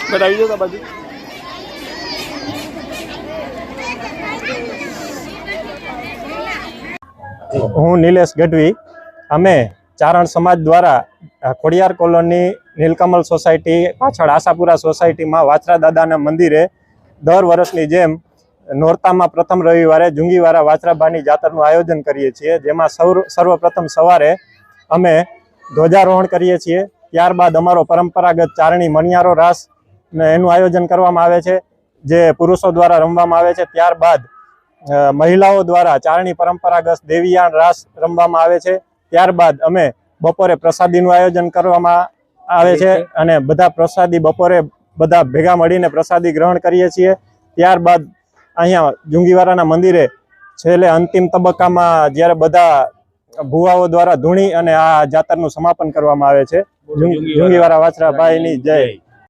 बताइए तो बाजू हूँ नीलेश गढ़वी अमे चारण समाज द्वारा खोडियार कॉलोनी नीलकमल सोसायटी पाछळ आशापुरा सोसायटी में वाछरा दादा मंदिरे दर वर्षनी जेम नोरता में प्रथम रविवारे जुंगीवारा वाछराबानी जातरનું आयोजन करीए छीए। जेमां सर्वप्रथम सवारे अमे ध्वजारोहण करीए छीए। त्यारबाद अमारो परंपरागत चारणी मणियारो रास एનું आयोजन करवामां आवे छे, जे पुरुषों द्वारा रमवामां आवे छे। त्यारबाद महिलाओं द्वारा चारणी परंपरागत देवियाण रास रमवामां आवे छे। त्यारबाद अमे बपोरे प्रसादीनुं आयोजन करवामां आवे छे अने बधा प्रसादी बपोरे बधा भेगा मळीने प्रसादी ग्रहण करीए छीए। त्यारबाद अहींया जुंगीवाराना मंदिरे छेल्ले अंतिम तबक्कामां ज्यारे बधा भुवाओ द्वारा धूणी अने आ जातरनुं समापन करवामां आवे छे। जुंगीवारा वाछराबाईनी जय।